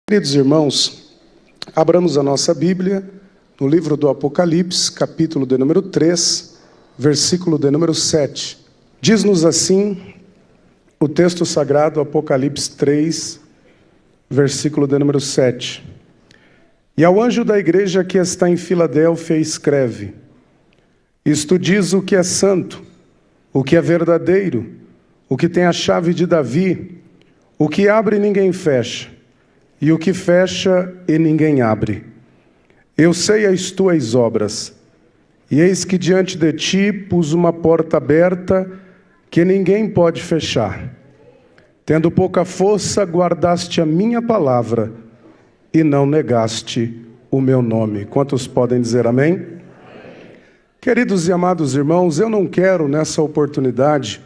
Queridos irmãos, abramos a nossa Bíblia no livro do Apocalipse, capítulo de número 3, versículo de número 7. Diz-nos assim o texto sagrado, Apocalipse 3, versículo de número 7. E ao anjo da igreja que está em Filadélfia escreve: Isto diz o que é santo, o que é verdadeiro, o que tem a chave de Davi, o que abre e ninguém fecha, e o que fecha e ninguém abre. Eu sei as tuas obras, e eis que diante de ti pus uma porta aberta que ninguém pode fechar. Tendo pouca força, guardaste a minha palavra e não negaste o meu nome. Quantos podem dizer amém? Queridos e amados irmãos, eu não quero nessa oportunidade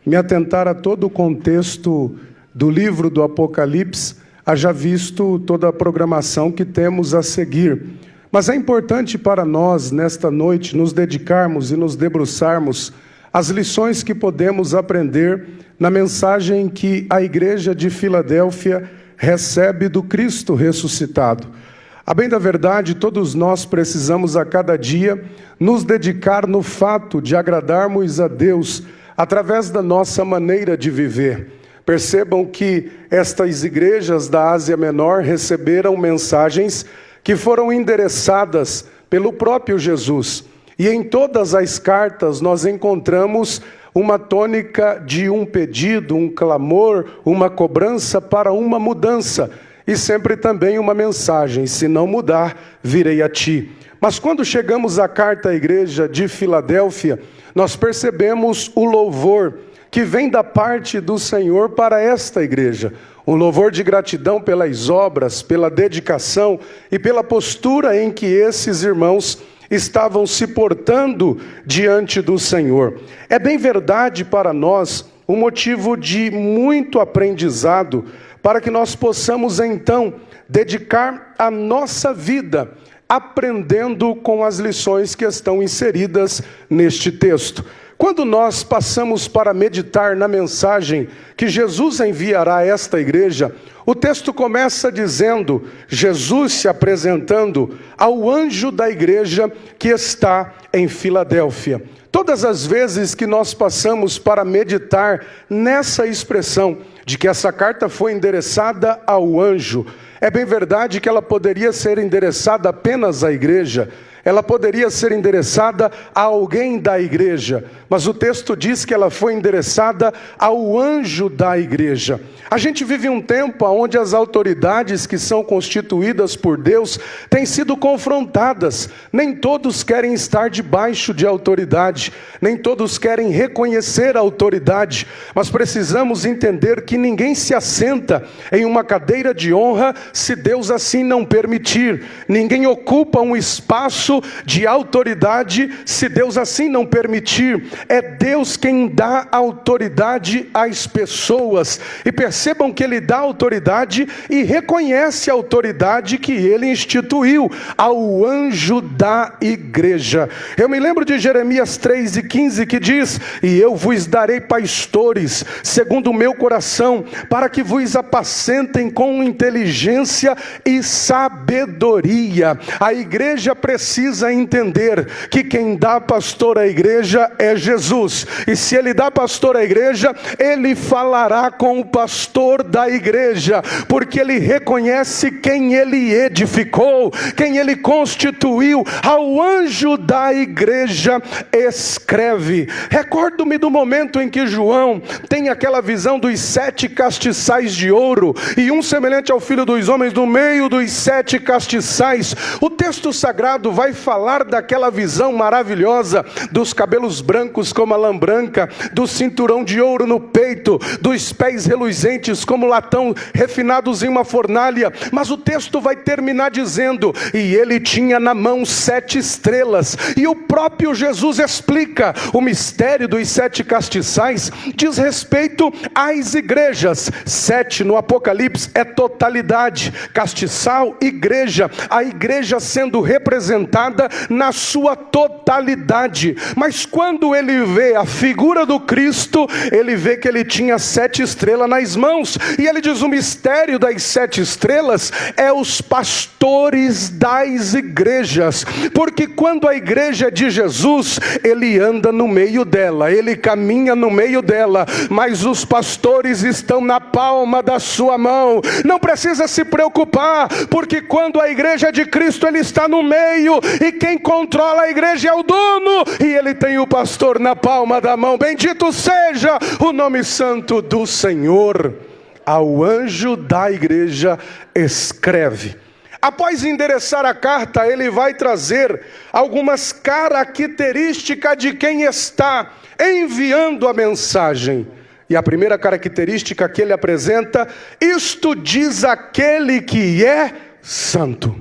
me atentar a todo o contexto do livro do Apocalipse, haja visto toda a programação que temos a seguir. Mas é importante para nós, nesta noite, nos dedicarmos e nos debruçarmos às lições que podemos aprender na mensagem que a igreja de Filadélfia recebe do Cristo ressuscitado. A bem da verdade, todos nós precisamos a cada dia nos dedicar no fato de agradarmos a Deus através da nossa maneira de viver. Percebam que estas igrejas da Ásia Menor receberam mensagens que foram endereçadas pelo próprio Jesus. E em todas as cartas nós encontramos uma tônica de um pedido, um clamor, uma cobrança para uma mudança. E sempre também uma mensagem: se não mudar, virei a ti. Mas quando chegamos à carta à igreja de Filadélfia, nós percebemos o louvor que vem da parte do Senhor para esta igreja. Um louvor de gratidão pelas obras, pela dedicação e pela postura em que esses irmãos estavam se portando diante do Senhor. É bem verdade para nós um motivo de muito aprendizado, para que nós possamos então dedicar a nossa vida aprendendo com as lições que estão inseridas neste texto. Quando nós passamos para meditar na mensagem que Jesus enviará a esta igreja, o texto começa dizendo, Jesus se apresentando ao anjo da igreja que está em Filadélfia. Todas as vezes que nós passamos para meditar nessa expressão de que essa carta foi endereçada ao anjo, é bem verdade que ela poderia ser endereçada apenas à igreja, ela poderia ser endereçada a alguém da igreja, mas o texto diz que ela foi endereçada ao anjo da igreja. A gente vive um tempo onde as autoridades que são constituídas por Deus têm sido confrontadas. Nem todos querem estar debaixo de autoridade, nem todos querem reconhecer a autoridade, mas precisamos entender que ninguém se assenta em uma cadeira de honra se Deus assim não permitir. Ninguém ocupa um espaço de autoridade se Deus assim não permitir. É Deus quem dá autoridade às pessoas, e percebam que Ele dá autoridade e reconhece a autoridade que Ele instituiu ao anjo da igreja. Eu me lembro de Jeremias 3:15 que diz: e eu vos darei pastores segundo o meu coração, para que vos apacentem com inteligência e sabedoria. A igreja precisa entender que quem dá pastor à igreja é Jesus, e se Ele dá pastor à igreja, Ele falará com o pastor da igreja, porque Ele reconhece quem Ele edificou, quem Ele constituiu. Ao anjo da igreja escreve. Recordo-me do momento em que João tem aquela visão dos 7 castiçais de ouro, e um semelhante ao Filho dos Homens no meio dos 7 castiçais. O texto sagrado vai falar daquela visão maravilhosa, dos cabelos brancos como a lã branca, do cinturão de ouro no peito, dos pés reluzentes como latão refinados em uma fornalha. Mas o texto vai terminar dizendo: e ele tinha na mão 7 estrelas. E o próprio Jesus explica o mistério dos 7 castiçais, diz respeito às igrejas. 7 no Apocalipse é totalidade, castiçal, igreja, a igreja sendo representada apresentada na sua totalidade. Mas quando ele vê a figura do Cristo, ele vê que ele tinha 7 estrelas nas mãos. E ele diz: o mistério das 7 estrelas é os pastores das igrejas. Porque quando a igreja é de Jesus, ele anda no meio dela, ele caminha no meio dela, mas os pastores estão na palma da sua mão. Não precisa se preocupar, porque quando a igreja é de Cristo, ele está no meio, e quem controla a igreja é o dono, e ele tem o pastor na palma da mão. Bendito seja o nome santo do Senhor. Ao anjo da igreja escreve. Após endereçar a carta, ele vai trazer algumas características de quem está enviando a mensagem. E a primeira característica que ele apresenta: isto diz aquele que é santo.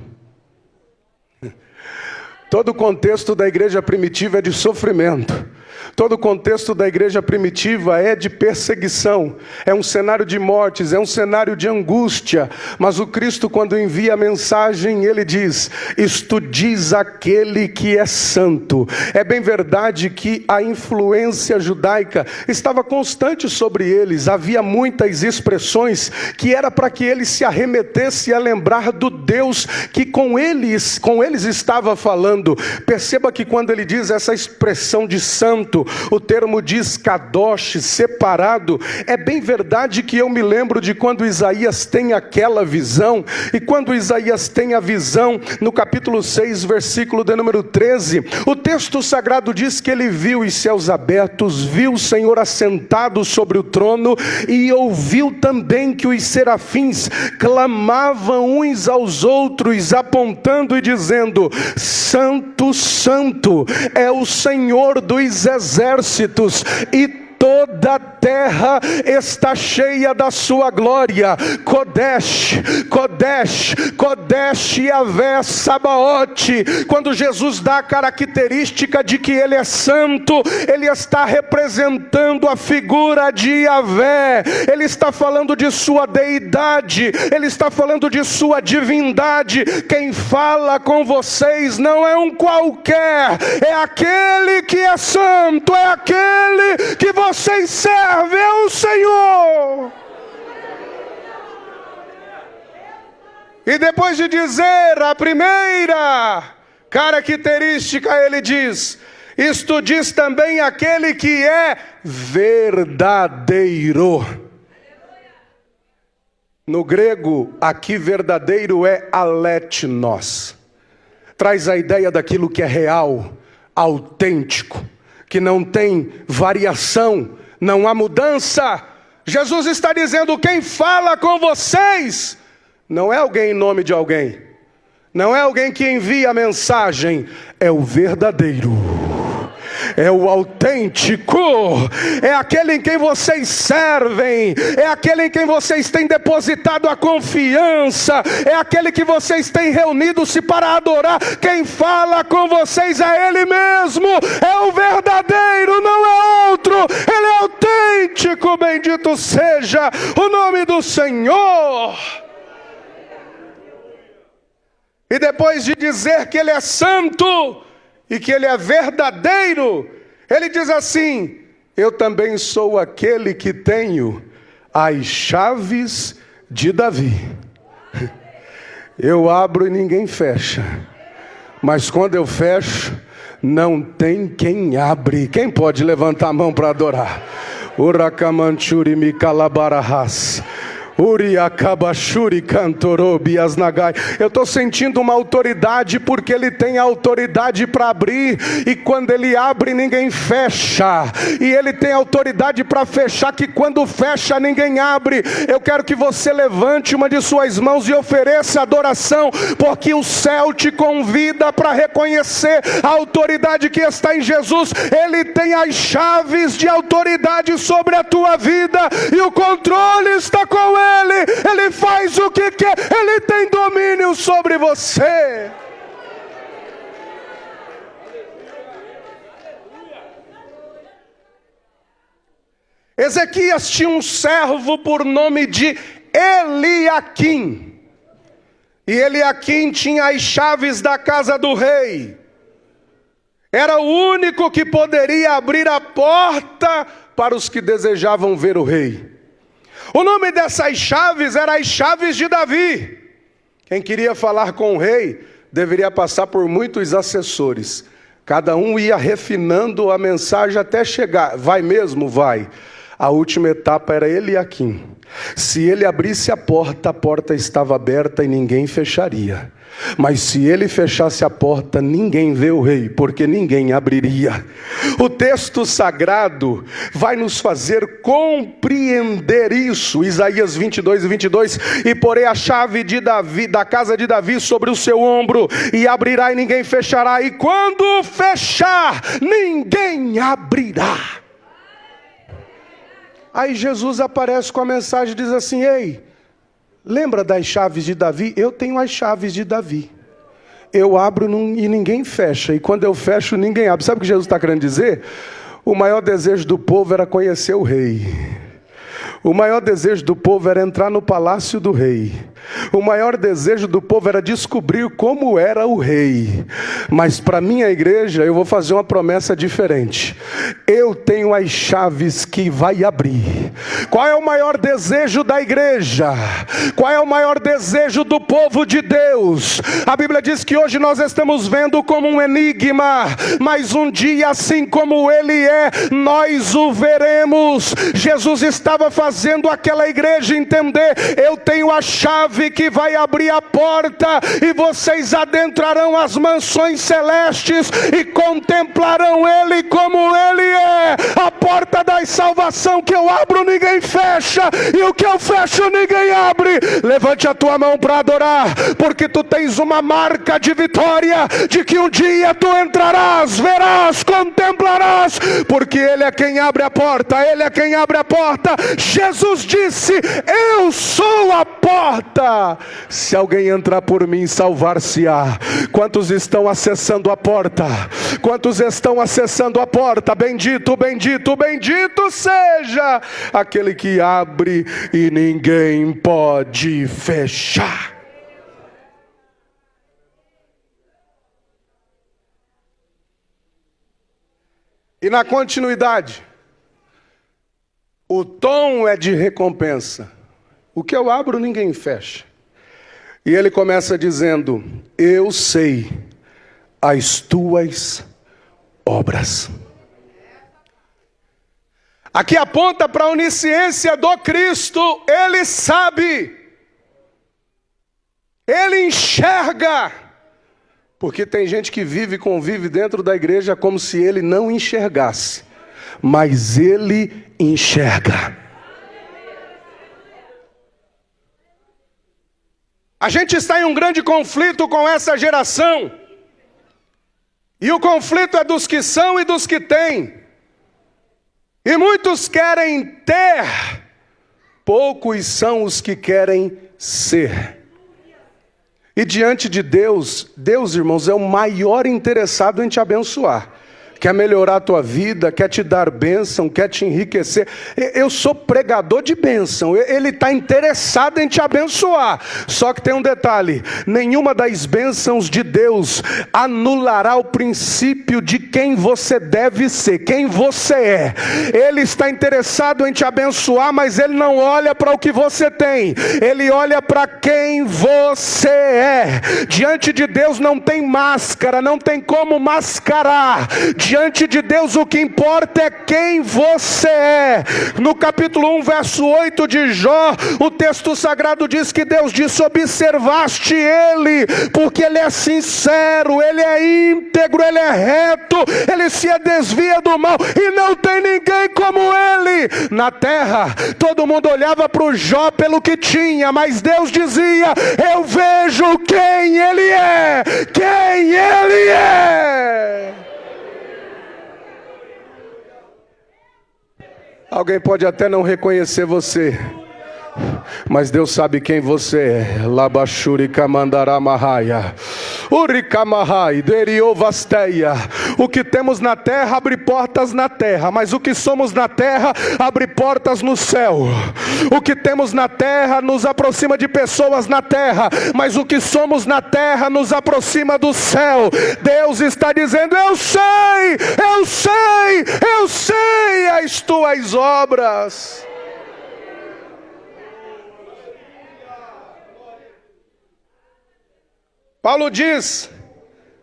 Todo o contexto da igreja primitiva é de sofrimento. Todo o contexto da igreja primitiva é de perseguição, é um cenário de mortes, é um cenário de angústia. Mas o Cristo, quando envia a mensagem, ele diz: isto diz aquele que é santo. É bem verdade que a influência judaica estava constante sobre eles. Havia muitas expressões que era para que eles se arremetessem a lembrar do Deus que com eles estava falando. Perceba que quando ele diz essa expressão de santo, o termo diz kadosh, separado. É bem verdade que eu me lembro de quando Isaías tem aquela visão, e quando Isaías tem a visão, no capítulo 6, versículo de número 13, o texto sagrado diz que ele viu os céus abertos, viu o Senhor assentado sobre o trono, e ouviu também que os serafins clamavam uns aos outros, apontando e dizendo: Santo, Santo é o Senhor dos exércitos, e toda a terra está cheia da sua glória. Kodesh, Kodesh, Kodesh Yavé Sabaote. Quando Jesus dá a característica de que ele é santo, ele está representando a figura de Yavé. Ele está falando de sua deidade, ele está falando de sua divindade. Quem fala com vocês não é um qualquer, é aquele que é santo, é aquele que vocês servem, é o Senhor. E depois de dizer a primeira característica, ele diz: isto diz também aquele que é verdadeiro. No grego, aqui verdadeiro é aletnos. Traz a ideia daquilo que é real, autêntico, que não tem variação, não há mudança. Jesus está dizendo: quem fala com vocês não é alguém em nome de alguém, não é alguém que envia a mensagem, é o verdadeiro, é o autêntico, é aquele em quem vocês servem, é aquele em quem vocês têm depositado a confiança, é aquele que vocês têm reunido-se para adorar. Quem fala com vocês é Ele mesmo, é o verdadeiro, não é outro, Ele é autêntico. Bendito seja o nome do Senhor. E depois de dizer que Ele é santo e que Ele é verdadeiro, Ele diz assim: eu também sou aquele que tenho as chaves de Davi. Eu abro e ninguém fecha, mas quando eu fecho, não tem quem abre. Quem pode levantar a mão para adorar? Urakamanturi mikalabarahas. Eu estou sentindo uma autoridade, porque Ele tem autoridade para abrir, e quando Ele abre ninguém fecha, e Ele tem autoridade para fechar, que quando fecha ninguém abre. Eu quero que você levante uma de suas mãos e ofereça adoração, porque o céu te convida para reconhecer a autoridade que está em Jesus. Ele tem as chaves de autoridade sobre a tua vida, e o controle está com Ele. Ele faz o que quer, Ele tem domínio sobre você. Ezequias tinha um servo por nome de Eliaquim. E Eliaquim tinha as chaves da casa do rei. Era o único que poderia abrir a porta para os que desejavam ver o rei. O nome dessas chaves era as chaves de Davi. Quem queria falar com o rei deveria passar por muitos assessores. Cada um ia refinando a mensagem até chegar. Vai mesmo? Vai. A última etapa era Eliaquim. Se ele abrisse a porta estava aberta e ninguém fecharia. Mas se ele fechasse a porta, ninguém vê o rei, porque ninguém abriria. O texto sagrado vai nos fazer compreender isso. Isaías 22:22. E porei a chave de Davi, da casa de Davi sobre o seu ombro, e abrirá e ninguém fechará, e quando fechar, ninguém abrirá. Aí Jesus aparece com a mensagem e diz assim: ei, lembra das chaves de Davi? Eu tenho as chaves de Davi. Eu abro e ninguém fecha. E quando eu fecho, ninguém abre. Sabe o que Jesus está querendo dizer? O maior desejo do povo era conhecer o rei. O maior desejo do povo era entrar no palácio do rei. O maior desejo do povo era descobrir como era o rei. Mas para minha igreja, eu vou fazer uma promessa diferente. Eu tenho as chaves que vai abrir. Qual é o maior desejo da igreja? Qual é o maior desejo do povo de Deus? A Bíblia diz que hoje nós estamos vendo como um enigma, mas um dia, assim como ele é, nós o veremos. Jesus estava fazendo aquela igreja entender: eu tenho a chave que vai abrir a porta, e vocês adentrarão as mansões celestes e contemplarão ele como ele é. A porta da salvação que eu abro ninguém fecha, e o que eu fecho ninguém abre. Levante a tua mão para adorar, porque tu tens uma marca de vitória, de que um dia tu entrarás, verás, contemplarás, porque ele é quem abre a porta. Ele é quem abre a porta. Jesus disse: eu sou a porta. Se alguém entrar por mim, salvar-se-á. Quantos estão acessando a porta? Quantos estão acessando a porta? Bendito, bendito, bendito seja aquele que abre e ninguém pode fechar. E na continuidade, o tom é de recompensa. O que eu abro, ninguém fecha. E ele começa dizendo: eu sei as tuas obras. Aqui aponta para a onisciência do Cristo. Ele sabe. Ele enxerga. Porque tem gente que vive e convive dentro da igreja como se ele não enxergasse. Mas ele enxerga. A gente está em um grande conflito com essa geração. E o conflito é dos que são e dos que têm. E muitos querem ter, poucos são os que querem ser. E diante de Deus, Deus, irmãos, é o maior interessado em te abençoar. Quer melhorar a tua vida, quer te dar bênção, quer te enriquecer. Eu sou pregador de bênção, ele está interessado em te abençoar. Só que tem um detalhe: nenhuma das bênçãos de Deus anulará o princípio de quem você deve ser, quem você é. Ele está interessado em te abençoar, mas ele não olha para o que você tem, ele olha para quem você é. Diante de Deus não tem máscara, não tem como mascarar. Diante de Deus o que importa é quem você é. No capítulo 1, verso 8 de Jó, o texto sagrado diz que Deus disse: observaste ele, porque ele é sincero, ele é íntegro, ele é reto, ele se desvia do mal, e não tem ninguém como ele. Na terra, todo mundo olhava para o Jó pelo que tinha, mas Deus dizia: eu vejo quem ele é, quem ele é. Alguém pode até não reconhecer você, mas Deus sabe quem você é. Labashuri kamandaramahaya, urikamahai deriovasteia. O que temos na terra abre portas na terra, mas o que somos na terra abre portas no céu. O que temos na terra nos aproxima de pessoas na terra, mas o que somos na terra nos aproxima do céu. Deus está dizendo: eu sei as tuas obras. Paulo diz,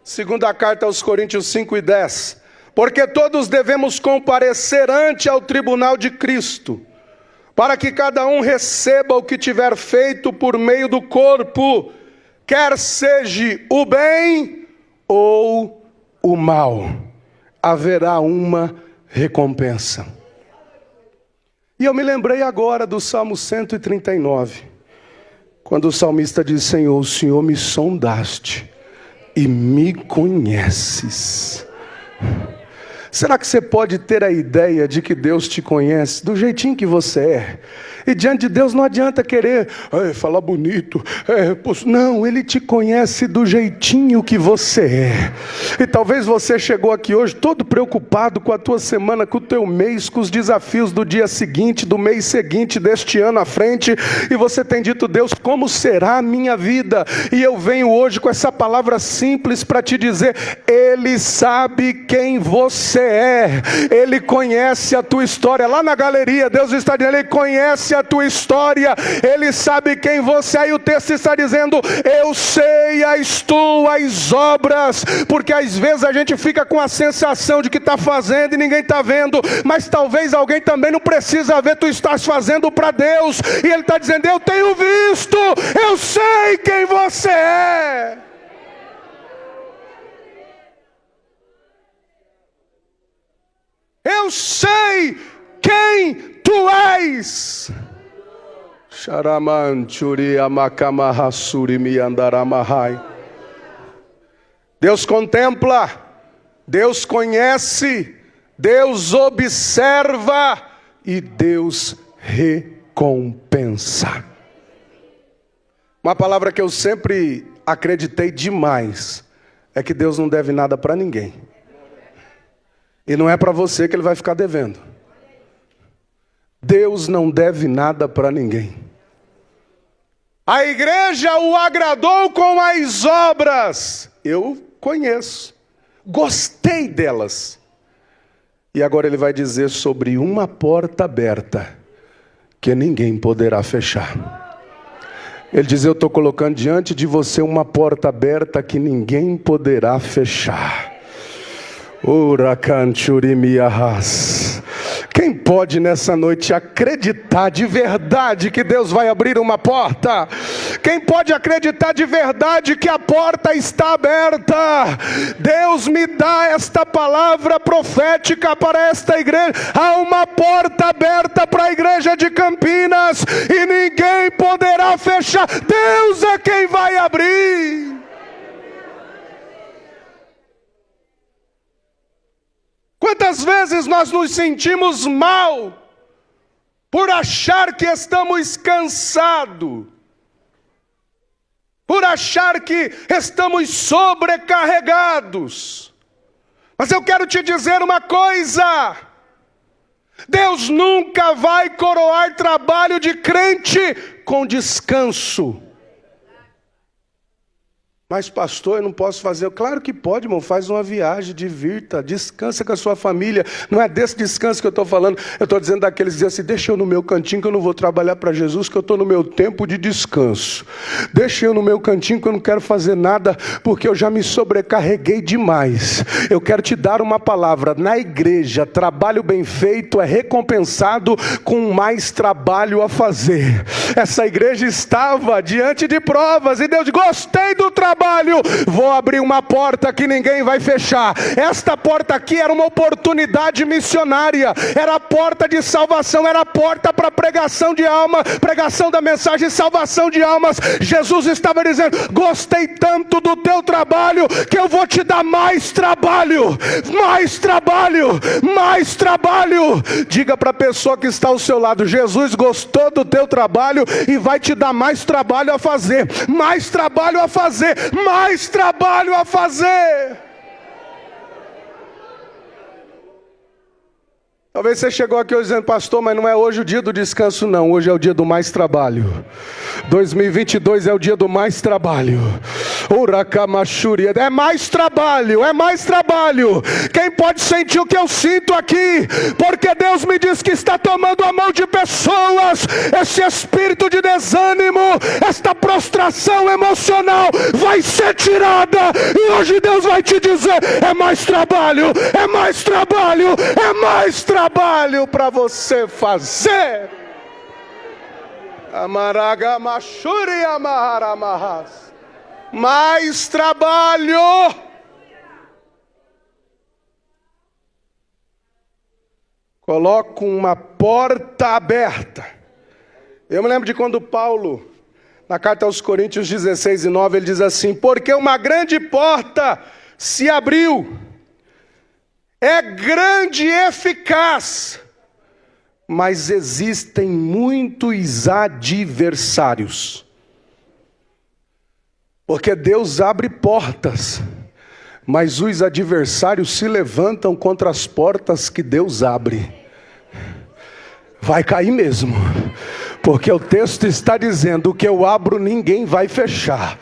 segunda carta aos Coríntios 5:10, porque todos devemos comparecer ante ao tribunal de Cristo, para que cada um receba o que tiver feito por meio do corpo, quer seja o bem ou o mal, haverá uma recompensa. E eu me lembrei agora do Salmo 139, quando o salmista diz: Senhor, o Senhor me sondaste e me conheces. Será que você pode ter a ideia de que Deus te conhece do jeitinho que você é? E diante de Deus não adianta querer falar bonito. Não, Ele te conhece do jeitinho que você é. E talvez você chegou aqui hoje todo preocupado com a tua semana, com o teu mês, com os desafios do dia seguinte, do mês seguinte, deste ano à frente. E você tem dito: Deus, como será a minha vida? E eu venho hoje com essa palavra simples para te dizer: Ele sabe quem você é. Ele conhece a tua história. Lá na galeria, Deus está dizendo: Ele conhece a tua história, Ele sabe quem você é. E o texto está dizendo: eu sei as tuas obras. Porque às vezes a gente fica com a sensação de que está fazendo e ninguém está vendo, mas talvez alguém também não precisa ver, tu estás fazendo para Deus. E Ele está dizendo: eu tenho visto, eu sei quem você é. Eu sei quem tu és. Deus contempla, Deus conhece, Deus observa e Deus recompensa. Uma palavra que eu sempre acreditei demais é que Deus não deve nada para ninguém. E não é para você que Ele vai ficar devendo. Deus não deve nada para ninguém. A igreja o agradou com as obras. Eu conheço, gostei delas. E agora Ele vai dizer sobre uma porta aberta que ninguém poderá fechar. Ele diz: eu estou colocando diante de você uma porta aberta que ninguém poderá fechar. Quem pode nessa noite acreditar de verdade que Deus vai abrir uma porta? Quem pode acreditar de verdade que a porta está aberta? Deus me dá esta palavra profética para esta igreja. Há uma porta aberta para a igreja de Campinas e ninguém poderá fechar. Deus é quem vai abrir. Quantas vezes nós nos sentimos mal por achar que estamos cansados, por achar que estamos sobrecarregados. Mas eu quero te dizer uma coisa: Deus nunca vai coroar trabalho de crente com descanso. Mas pastor, eu não posso fazer. Claro que pode, irmão. Faz uma viagem, divirta, descansa com a sua família. Não é desse descanso que eu estou falando. Eu estou dizendo daqueles que dizem assim: deixa eu no meu cantinho que eu não vou trabalhar para Jesus, que eu estou no meu tempo de descanso. Deixa eu no meu cantinho que eu não quero fazer nada, porque eu já me sobrecarreguei demais. Eu quero te dar uma palavra. Na igreja, trabalho bem feito é recompensado com mais trabalho a fazer. Essa igreja estava diante de provas e Deus: gostei do trabalho, vou abrir uma porta que ninguém vai fechar. Esta porta aqui era uma oportunidade missionária, era a porta de salvação, era a porta para pregação de alma, pregação da mensagem, salvação de almas. Jesus estava dizendo: gostei tanto do teu trabalho que eu vou te dar mais trabalho, mais trabalho, mais trabalho. Diga para a pessoa que está ao seu lado: Jesus gostou do teu trabalho e vai te dar mais trabalho a fazer, mais trabalho a fazer, mais trabalho a fazer. Talvez você chegou aqui hoje dizendo, pastor, mas não é hoje o dia do descanso, não. Hoje é o dia do mais trabalho. 2022 é o dia do mais trabalho. É mais trabalho, é mais trabalho. Quem pode sentir o que eu sinto aqui? Porque Deus me diz que está tomando a mão de pessoas. Esse espírito de desânimo, esta prostração emocional vai ser tirada. E hoje Deus vai te dizer, é mais trabalho, é mais trabalho, é mais trabalho para você fazer. Amaraga machuri amaharamahas. Mais trabalho. Coloco uma porta aberta. Eu me lembro de quando Paulo, na carta aos Coríntios 16:9, ele diz assim: porque uma grande porta se abriu, é grande e eficaz, mas existem muitos adversários. Porque Deus abre portas, mas os adversários se levantam contra as portas que Deus abre. Vai cair mesmo. Porque o texto está dizendo, o que eu abro ninguém vai fechar.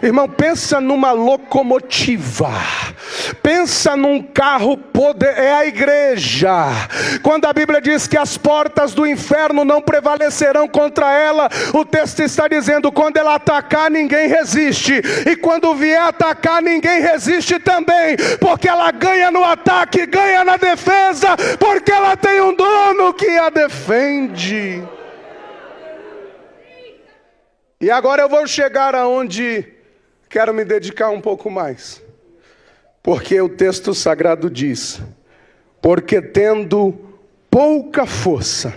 Irmão, pensa numa locomotiva. Pensa num carro é a igreja. Quando a Bíblia diz que as portas do inferno não prevalecerão contra ela, o texto está dizendo, quando ela atacar ninguém resiste. E quando vier atacar ninguém resiste também. Porque ela ganha no ataque, ganha na defesa. Porque ela tem um dono que a defende. E agora eu vou chegar aonde quero me dedicar um pouco mais. Porque o texto sagrado diz, porque tendo pouca força,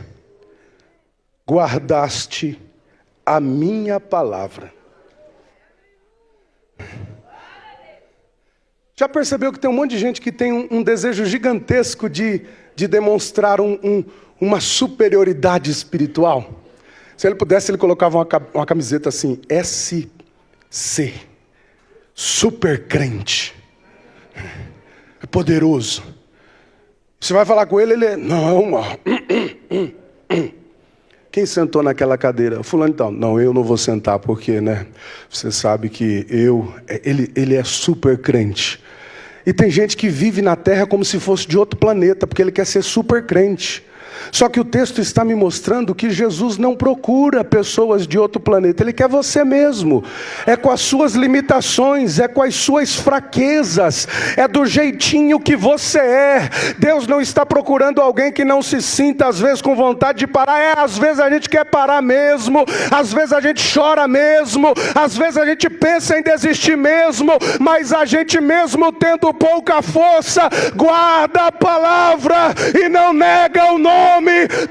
guardaste a minha palavra. Já percebeu que tem um monte de gente que tem um desejo gigantesco de demonstrar uma superioridade espiritual? Se ele pudesse, ele colocava uma camiseta assim, SC, super crente, é poderoso. Você vai falar com ele, ele é, não, quem sentou naquela cadeira? Fulano então, não, eu não vou sentar porque, né, você sabe que ele é super crente. E tem gente que vive na terra como se fosse de outro planeta, porque ele quer ser super crente. Só que o texto está me mostrando que Jesus não procura pessoas de outro planeta. Ele quer você mesmo. É com as suas limitações, é com as suas fraquezas, é do jeitinho que você é. Deus não está procurando alguém que não se sinta às vezes com vontade de parar. Às vezes a gente quer parar mesmo, às vezes a gente chora mesmo, às vezes a gente pensa em desistir mesmo, mas a gente mesmo tendo pouca força, guarda a palavra e não nega o nome.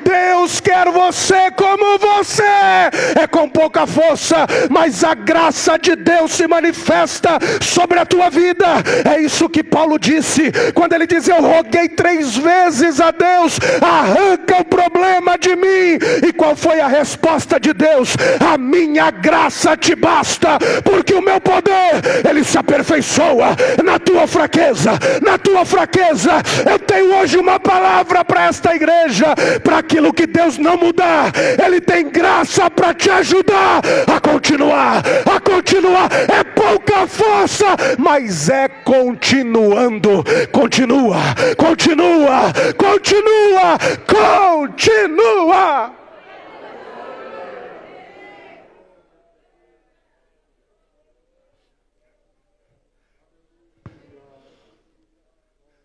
Deus quer você como você é, com pouca força, mas a graça de Deus se manifesta sobre a tua vida. É isso que Paulo disse, quando ele diz, eu roguei 3 vezes a Deus, arranca o problema de mim. E qual foi a resposta de Deus? A minha graça te basta, porque o meu poder, ele se aperfeiçoa na tua fraqueza. Na tua fraqueza, eu tenho hoje uma palavra para esta igreja. Para aquilo que Deus não mudar, Ele tem graça para te ajudar a continuar, a continuar. É pouca força, mas é continuando. Continua, continua, continua, continua.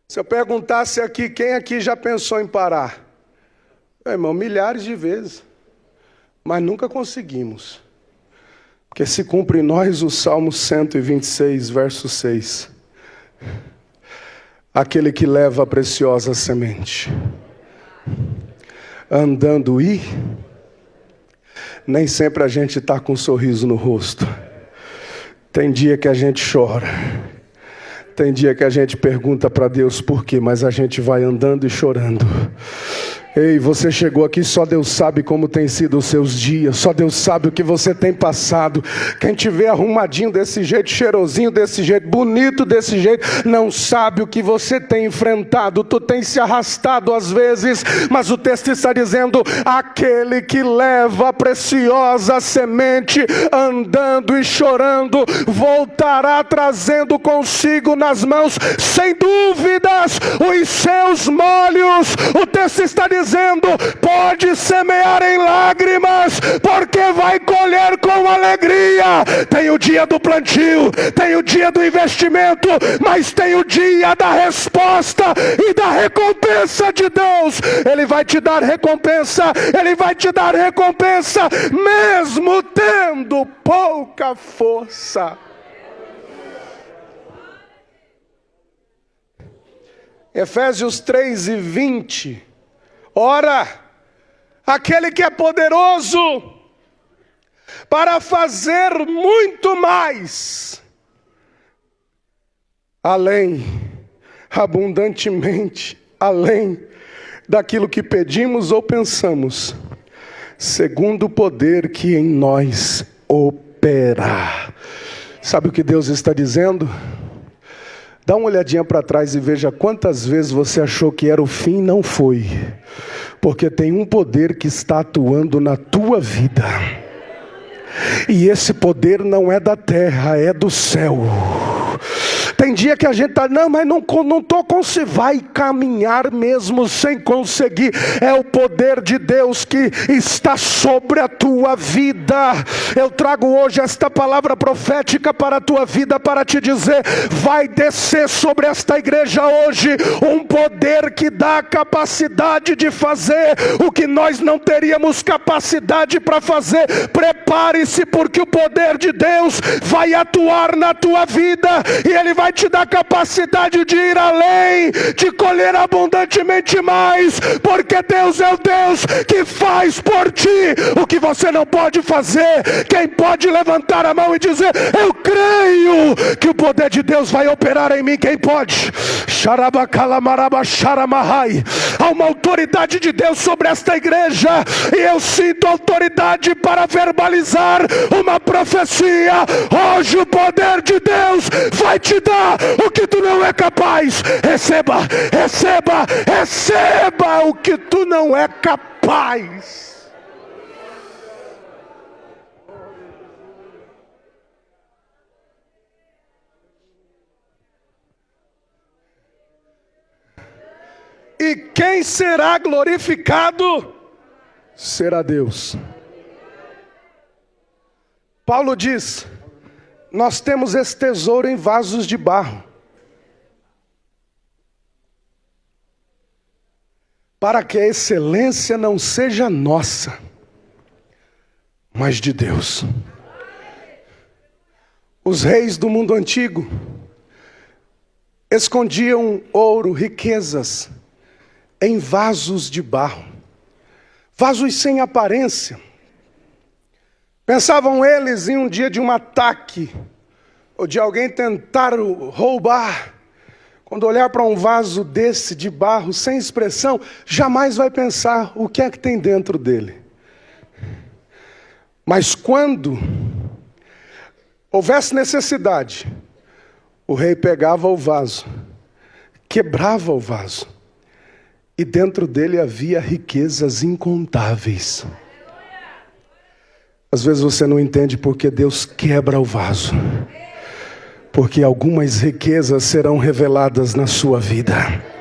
Se eu perguntasse aqui, quem aqui já pensou em parar? Irmão, milhares de vezes, mas nunca conseguimos, porque se cumpre em nós o Salmo 126, verso 6, aquele que leva a preciosa semente, andando nem sempre a gente está com um sorriso no rosto, tem dia que a gente chora, tem dia que a gente pergunta para Deus por quê, mas a gente vai andando e chorando. Ei, você chegou aqui, só Deus sabe como tem sido os seus dias, só Deus sabe o que você tem passado. Quem te vê arrumadinho desse jeito, cheirosinho desse jeito, bonito desse jeito, não sabe o que você tem enfrentado. Tu tem se arrastado às vezes, mas o texto está dizendo: aquele que leva a preciosa semente, andando e chorando, voltará trazendo consigo nas mãos, sem dúvidas, os seus molhos. O texto está dizendo: pode semear em lágrimas, porque vai colher com alegria. Tem o dia do plantio, tem o dia do investimento, mas tem o dia da resposta e da recompensa de Deus. Ele vai te dar recompensa, Ele vai te dar recompensa, mesmo tendo pouca força. Efésios 3:20. Ora, aquele que é poderoso para fazer muito mais, além, abundantemente, além daquilo que pedimos ou pensamos, segundo o poder que em nós opera. Sabe o que Deus está dizendo? Dá uma olhadinha para trás e veja quantas vezes você achou que era o fim e não foi. Porque tem um poder que está atuando na tua vida. E esse poder não é da terra, é do céu. Tem dia que a gente está, não, mas não estou conseguindo. Vai caminhar mesmo sem conseguir. É o poder de Deus que está sobre a tua vida. Eu trago hoje esta palavra profética para a tua vida, para te dizer: vai descer sobre esta igreja hoje um poder que dá a capacidade de fazer o que nós não teríamos capacidade para fazer. Prepare-se, porque o poder de Deus vai atuar na tua vida, e Ele vai te dar capacidade de ir além, de colher abundantemente mais, porque Deus é o Deus que faz por ti o que você não pode fazer. Quem pode levantar a mão e dizer: eu creio que o poder de Deus vai operar em mim? Quem pode? Há uma autoridade de Deus sobre esta igreja, e eu sinto autoridade para verbalizar uma profecia. Hoje o poder de Deus vai te dar o que tu não é capaz. Receba, receba, receba o que tu não é capaz. E quem será glorificado? Será Deus. Paulo diz: nós temos esse tesouro em vasos de barro, para que a excelência não seja nossa, mas de Deus. Os reis do mundo antigo escondiam ouro, riquezas, em vasos de barro, vasos sem aparência. Pensavam eles em um dia de um ataque, ou de alguém tentar roubar. Quando olhar para um vaso desse de barro, sem expressão, jamais vai pensar o que é que tem dentro dele. Mas quando houvesse necessidade, o rei pegava o vaso, quebrava o vaso, e dentro dele havia riquezas incontáveis. Às vezes você não entende porque Deus quebra o vaso, porque algumas riquezas serão reveladas na sua vida.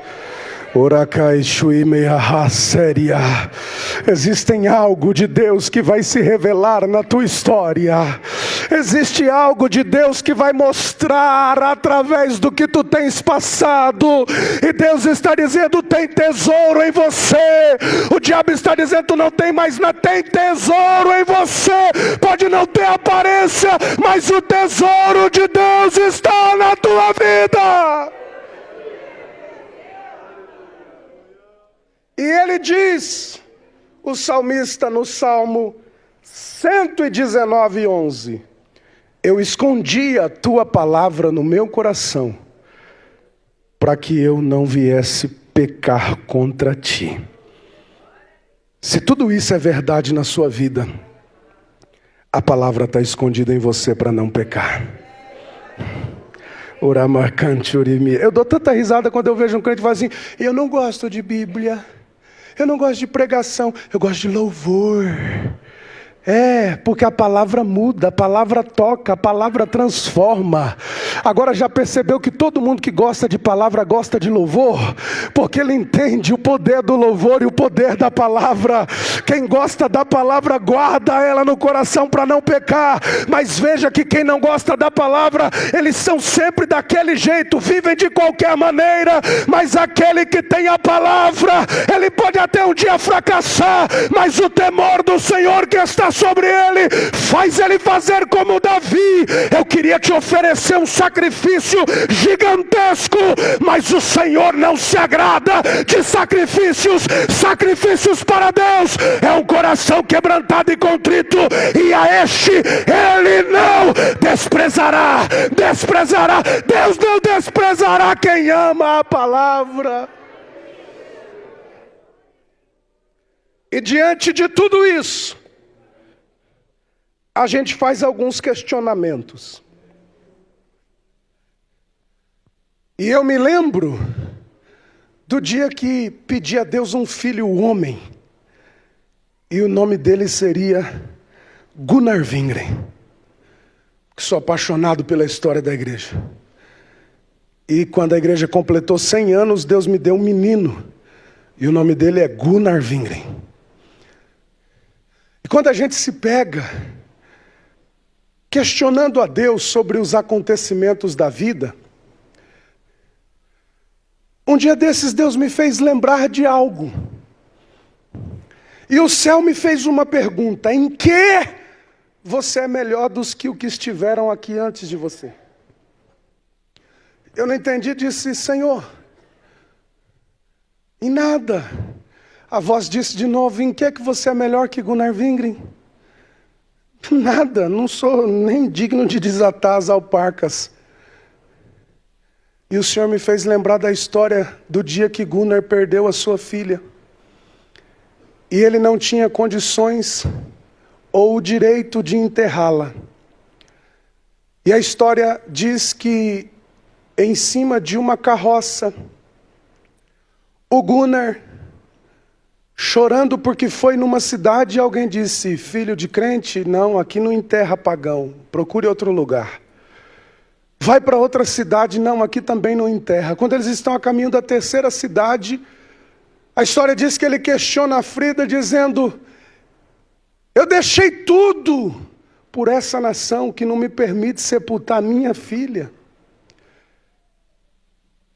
Existem algo de Deus que vai se revelar na tua história. Existe algo de Deus que vai mostrar através do que tu tens passado. E Deus está dizendo: tem tesouro em você. O diabo está dizendo: tu não tem mais nada. Tem tesouro em você. Pode não ter aparência, mas o tesouro de Deus está na tua vida. E ele diz, o salmista, no Salmo 119:11: eu escondi a tua palavra no meu coração, para que eu não viesse pecar contra ti. Se tudo isso é verdade na sua vida, a palavra está escondida em você para não pecar. Eu dou tanta risada quando eu vejo um crente que fala assim: eu não gosto de Bíblia, eu não gosto de pregação, eu gosto de louvor. Porque a palavra muda, a palavra toca, a palavra transforma. Agora já percebeu que todo mundo que gosta de palavra gosta de louvor? Porque ele entende o poder do louvor e o poder da palavra. Quem gosta da palavra guarda ela no coração para não pecar. Mas veja que quem não gosta da palavra, eles são sempre daquele jeito, vivem de qualquer maneira. Mas aquele que tem a palavra, ele pode até um dia fracassar, mas o temor do Senhor que está sobre ele faz ele fazer como Davi. Eu queria te oferecer um sacrifício gigantesco, mas o Senhor não se agrada de sacrifícios. Sacrifícios para Deus é um coração quebrantado e contrito, e a este ele não desprezará. Deus não desprezará quem ama a palavra. E diante de tudo isso, a gente faz alguns questionamentos. E eu me lembro do dia que pedi a Deus um filho homem, e o nome dele seria Gunnar Wingren. Sou apaixonado pela história da igreja. E quando a igreja completou 100 anos, Deus me deu um menino, e o nome dele é Gunnar Wingren. E quando a gente se pega questionando a Deus sobre os acontecimentos da vida, um dia desses Deus me fez lembrar de algo. E o céu me fez uma pergunta: em que você é melhor dos que o que estiveram aqui antes de você? Eu não entendi, disse: Senhor, em nada. A voz disse de novo: em que você é melhor que Gunnar Wingren? Nada, não sou nem digno de desatar as alparcas. E o Senhor me fez lembrar da história do dia que Gunnar perdeu a sua filha. E ele não tinha condições ou o direito de enterrá-la. E a história diz que em cima de uma carroça, o Gunnar, chorando porque foi numa cidade, alguém disse: filho de crente, não, aqui não enterra pagão, procure outro lugar. Vai para outra cidade, não, aqui também não enterra. Quando eles estão a caminho da terceira cidade, a história diz que ele questiona a Frida dizendo: eu deixei tudo por essa nação que não me permite sepultar minha filha.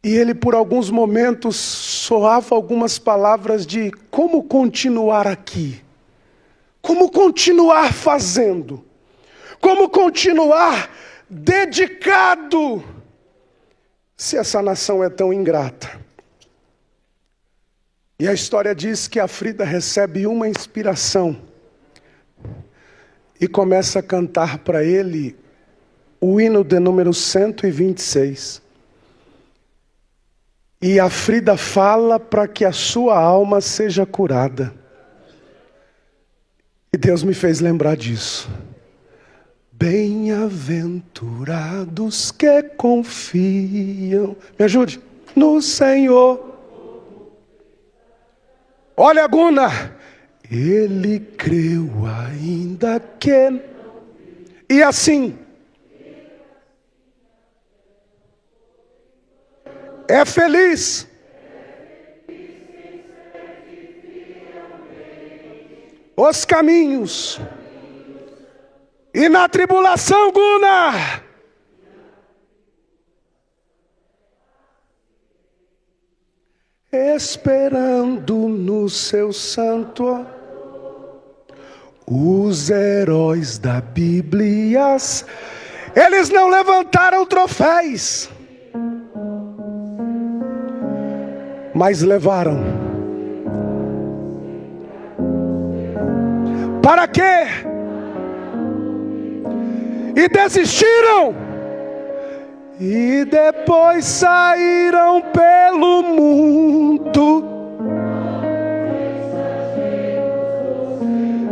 E ele por alguns momentos soava algumas palavras de como continuar aqui, como continuar fazendo, como continuar dedicado, se essa nação é tão ingrata. E a história diz que a Frida recebe uma inspiração e começa a cantar para ele o hino de número 126. E a Frida fala para que a sua alma seja curada. E Deus me fez lembrar disso. Bem-aventurados que confiam, me ajude, no Senhor. Olha, Gunnar, ele creu ainda que... E assim, é feliz os caminhos, e na tribulação, Gunnar, esperando no seu santo, os heróis da Bíblia, eles não levantaram troféus, mas levaram. Para quê? E desistiram. E depois saíram pelo mundo.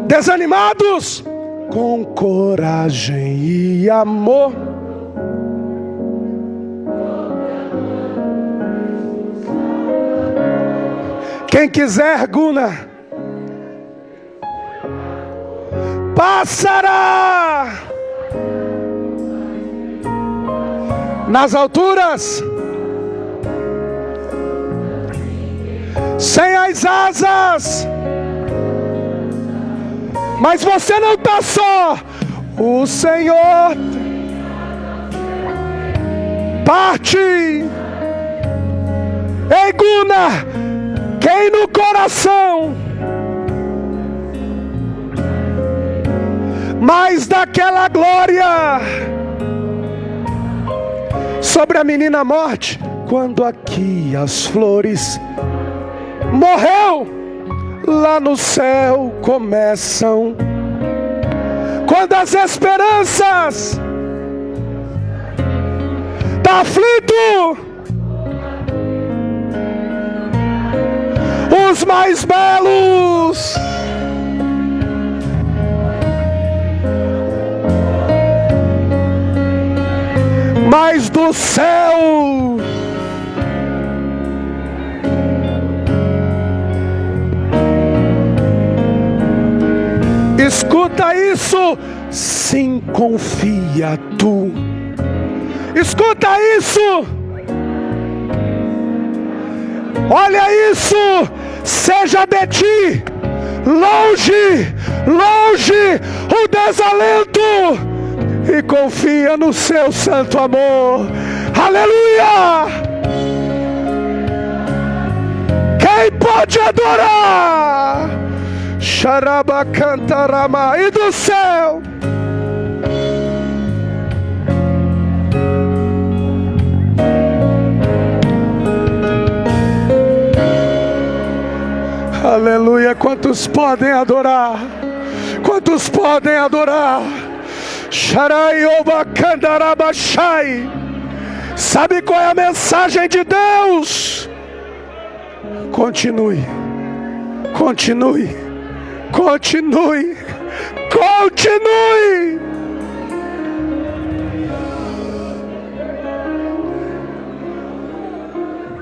desanimados, com coragem e amor. Quem quiser, Guna, passará nas alturas, sem as asas. Mas você não está só. O Senhor parte. Ei, Guna, quem no coração mais daquela glória sobre a menina morte, quando aqui as flores morreu, lá no céu começam. Quando as esperanças tá aflito, os mais belos mais do céu escuta isso, sim, confia tu. Escuta isso, olha isso, seja de ti longe, longe o desalento, e confia no seu santo amor. Aleluia! Quem pode adorar? Xarabacantarama, e do céu aleluia. Quantos podem adorar? Quantos podem adorar? Xaraiobacandarabachai. Sabe qual é a mensagem de Deus? Continue, continue, continue, continue.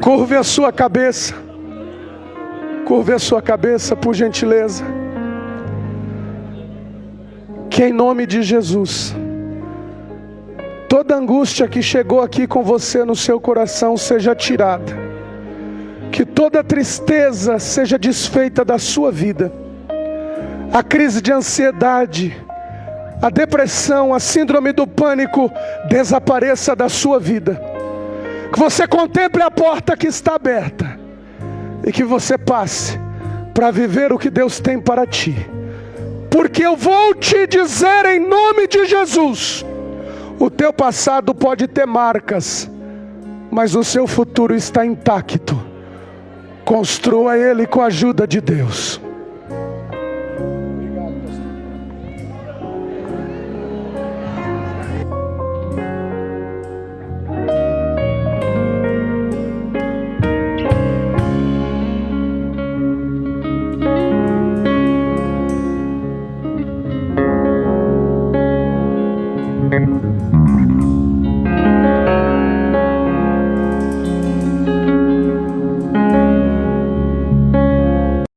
Curve a sua cabeça. Curve a sua cabeça, por gentileza. Que em nome de Jesus, toda angústia que chegou aqui com você no seu coração seja tirada. Que toda tristeza seja desfeita da sua vida. A crise de ansiedade, a depressão, a síndrome do pânico desapareça da sua vida. Que você contemple a porta que está aberta e que você passe para viver o que Deus tem para ti. Porque eu vou te dizer em nome de Jesus, o teu passado pode ter marcas, mas o seu futuro está intacto. Construa ele com a ajuda de Deus. Obrigado.